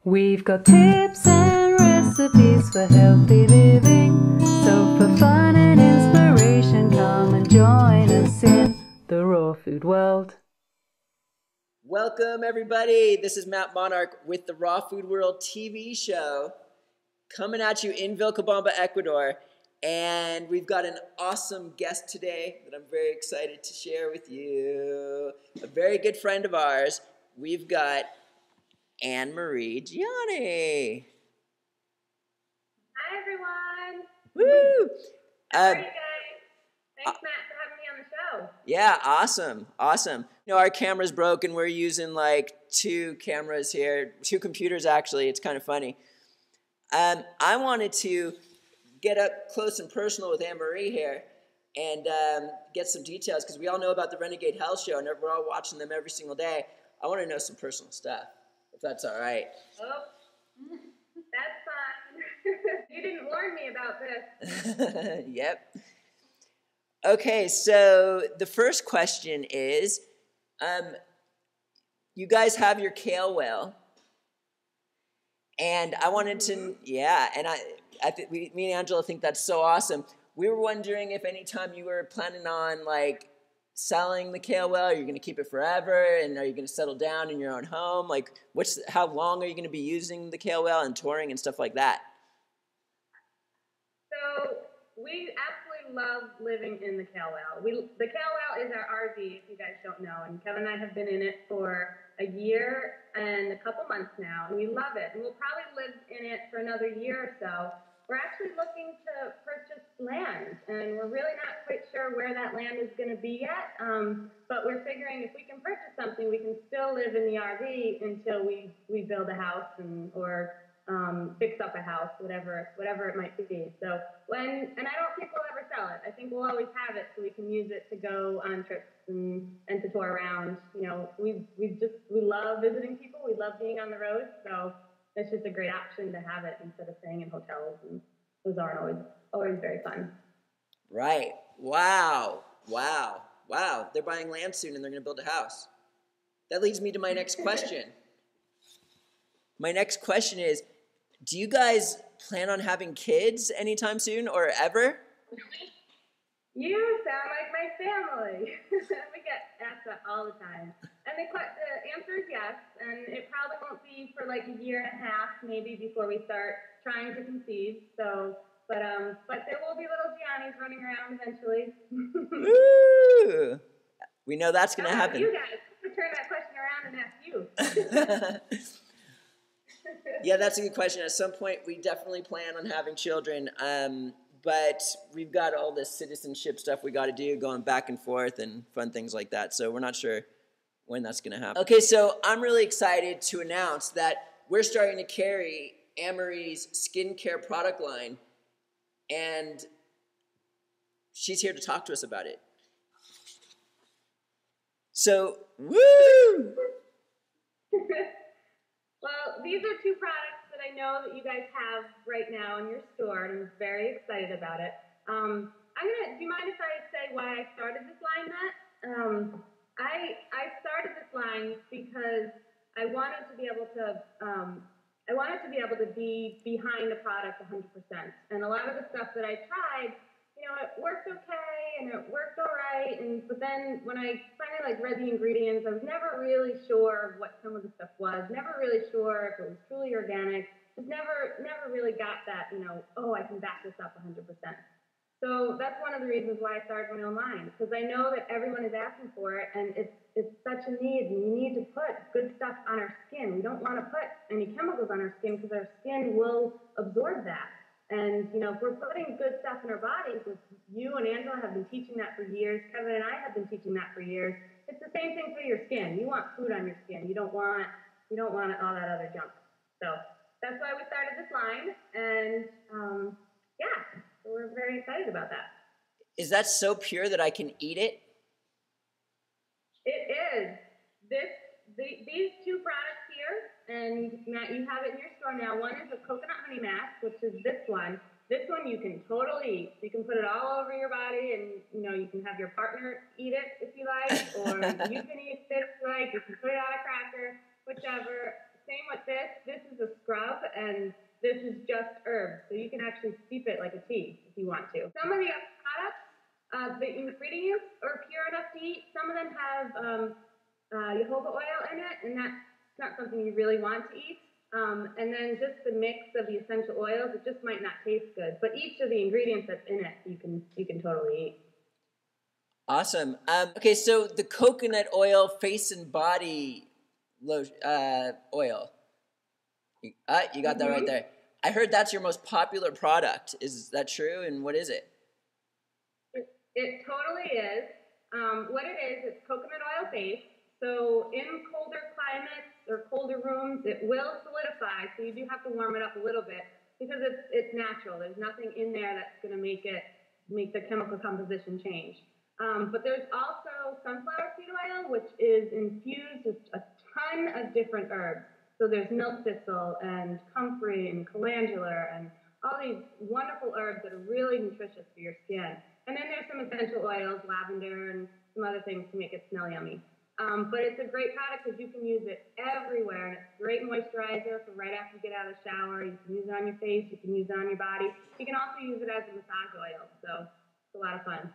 We've got tips and recipes for healthy living. So for fun and inspiration, come and join us in the raw food world. Welcome everybody. This is Matt Monarch with the Raw Food World TV show coming at you in Vilcabamba, Ecuador. And we've got an awesome guest today that I'm very excited to share with you. A very good friend of ours. We've got Annmarie Gianni. Hi, everyone. Woo! How are you guys? Thanks, Matt, for having me on the show. Yeah, awesome. You know, our camera's broken. We're using like two cameras here, two computers actually. It's kind of funny. I wanted to get up close and personal with Annmarie here and get some details because we all know about the Renegade Health Show and we're all watching them every single day. I want to know some personal stuff, if that's all right. Oh, that's fine. You didn't warn me about this. Yep. Okay, so the first question is, you guys have your kale well, and I wanted to, me and Angela think that's so awesome. We were wondering if anytime you were planning on like selling the kale well, you're going to keep it forever, and are you going to settle down in your own home? Like, how long are you going to be using the kale well and touring and stuff like that? So we absolutely love living in the kale well. The kale well is our RV, if you guys don't know, and Kevin and I have been in it for a year and a couple months now, and we love it. And we'll probably live in it for another year or so. We're actually looking to purchase land, and we're really not quite sure where that land is going to be yet, but we're figuring if we can purchase something, we can still live in the RV until we build a house or fix up a house, whatever it might be. So and I don't think we'll ever sell it. I think we'll always have it so we can use it to go on trips and to tour around. You know, we love visiting people. We love being on the road. So it's just a great option to have it instead of staying in hotels, and those aren't always very fun. Right. Wow. They're buying land soon and they're going to build a house. That leads me to my next question. My next question is, do you guys plan on having kids anytime soon or ever? You sound like my family. We get asked that all the time. And the answer is yes, and it probably won't be for like a year and a half maybe before we start trying to conceive. So, but there will be little Giannis running around eventually. Woo! We know that's going to happen. You guys, let's turn that question around and ask you. Yeah, that's a good question. At some point, we definitely plan on having children, but we've got all this citizenship stuff we got to do, going back and forth and fun things like that. So we're not sure when that's going to happen. Okay, so I'm really excited to announce that we're starting to carry Annmarie's skincare product line, and she's here to talk to us about it. So, woo! Well, these are two products that I know that you guys have right now in your store, and I'm very excited about it. Do you mind if I say why I started this line, Matt? I started this line because I wanted to be able to be behind a product 100%. And a lot of the stuff that I tried, you know, it worked okay and it worked all right. But then when I finally read the ingredients, I was never really sure what some of the stuff was. Never really sure if it was truly organic. Just never really got that, you know, I can back this up 100%. So that's one of the reasons why I started my own line, because I know that everyone is asking for it, and it's such a need, and we need to put good stuff on our skin. We don't want to put any chemicals on our skin because our skin will absorb that. And, you know, if we're putting good stuff in our bodies, you and Angela have been teaching that for years, Kevin and I have been teaching that for years, it's the same thing for your skin. You want food on your skin. You don't want all that other junk. So that's why we started this line, and so we're very excited about that. Is that so pure that I can eat it? It is. These two products here, and Matt, you have it in your store now. One is a coconut honey mask, which is this one. This one you can totally eat. You can put it all over your body, and you know you can have your partner eat it if you like, or you can eat it if you like. You can put it on a cracker, whichever. same with this. This is a scrub, and this is just herbs. So you can actually steep it like a tea if you want to. Some of the other products, the ingredients are pure enough to eat. Some of them have jojoba oil in it, and that's not something you really want to eat. And then just the mix of the essential oils, it just might not taste good. But each of the ingredients that's in it, you can totally eat. Awesome. Okay, so the coconut oil face and body oil. You got that right there. I heard that's your most popular product. Is that true? And what is it? It totally is. What it is, it's coconut oil based. So in colder climates or colder rooms, it will solidify. So you do have to warm it up a little bit because it's natural. There's nothing in there that's going to make the chemical composition change. But there's also sunflower seed oil, which is infused with a ton of different herbs. So there's milk thistle and comfrey and calendula and all these wonderful herbs that are really nutritious for your skin. And then there's some essential oils, lavender and some other things to make it smell yummy. But it's a great product because you can use it everywhere. And it's a great moisturizer for right after you get out of the shower. You can use it on your face. You can use it on your body. You can also use it as a massage oil. So it's a lot of fun.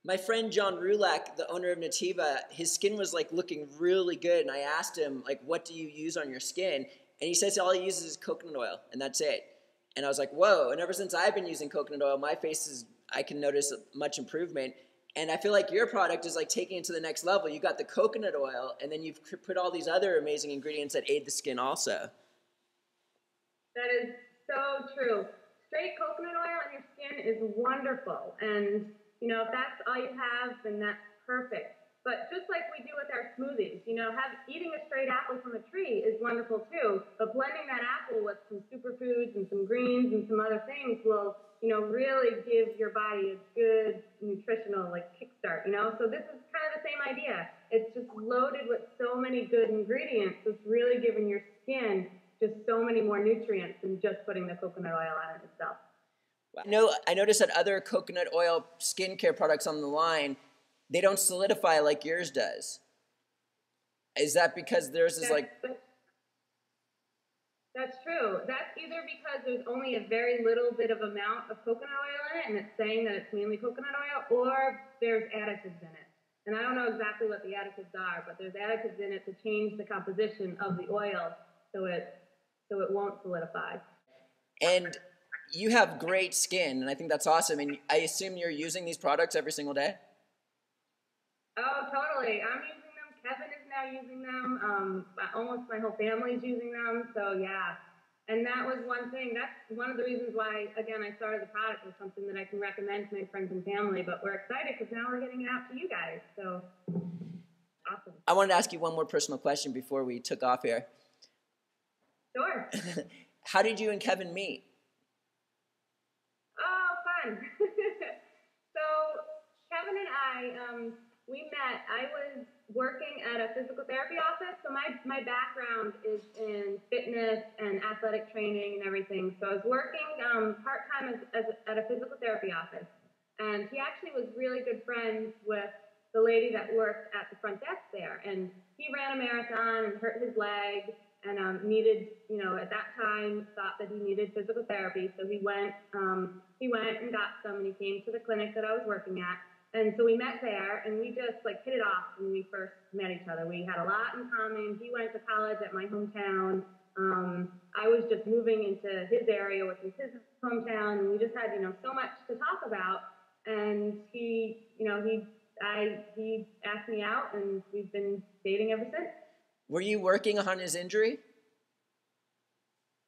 My friend John Rulak, the owner of Nativa, his skin was like looking really good. And I asked him, like, what do you use on your skin? And he says all he uses is coconut oil, and that's it. And I was like, whoa. And ever since I've been using coconut oil, my face I can notice much improvement. And I feel like your product is like taking it to the next level. You got the coconut oil, and then you've put all these other amazing ingredients that aid the skin also. That is so true. Straight coconut oil on your skin is wonderful. And, you know, if that's all you have, then that's perfect. But just like we do with our smoothies, you know, eating a straight apple from a tree is wonderful too. But blending that apple with some superfoods and some greens and some other things will, you know, really give your body a good nutritional kickstart, you know. So this is kind of the same idea. It's just loaded with so many good ingredients. It's really giving your skin just so many more nutrients than just putting the coconut oil on it itself. I noticed that other coconut oil skincare products on the line, they don't solidify like yours does. Is that because theirs is That's true. That's either because there's only a very little bit of amount of coconut oil in it, and it's saying that it's mainly coconut oil, or there's additives in it. And I don't know exactly what the additives are, but there's additives in it to change the composition of the oil so it won't solidify. And you have great skin, and I think that's awesome. And I assume you're using these products every single day? Oh, totally. I'm using them. Kevin is now using them. Almost my whole family's using them. So, yeah. And that was one thing. That's one of the reasons why, again, I started the product with something that I can recommend to my friends and family. But we're excited because now we're getting it out to you guys. So, awesome. I wanted to ask you one more personal question before we took off here. Sure. How did you and Kevin meet? Oh, fun. So, Kevin and I, we met. I was working at a physical therapy office. So my background is in fitness and athletic training and everything. So I was working part-time at a physical therapy office. And he actually was really good friends with the lady that worked at the front desk there. And he ran a marathon and hurt his leg and needed, you know, at that time thought that he needed physical therapy. So he went and got some, and he came to the clinic that I was working at. And so we met there, and we just hit it off when we first met each other. We had a lot in common. He went to college at my hometown. I was just moving into his area, which was his hometown, and we just had, so much to talk about. And he asked me out, and we've been dating ever since. Were you working on his injury?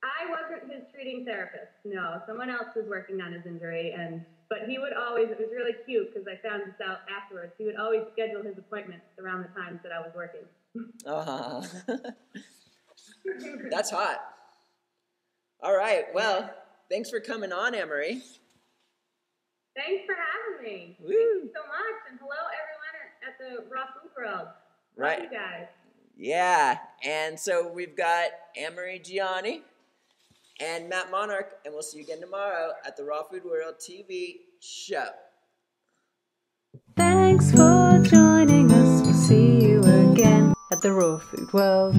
I wasn't his treating therapist. No, someone else was working on his injury, but he would always, it was really cute because I found this out afterwards, he would always schedule his appointments around the times that I was working. That's hot. All right, well, thanks for coming on, Annmarie. Thanks for having me. Woo. Thank you so much, and hello everyone at the Raw Food World. Right. Love you guys. Yeah, and so we've got Annmarie Gianni and Matt Monarch, and we'll see you again tomorrow at the Raw Food World TV show. Thanks for joining us. We'll see you again at the Raw Food World.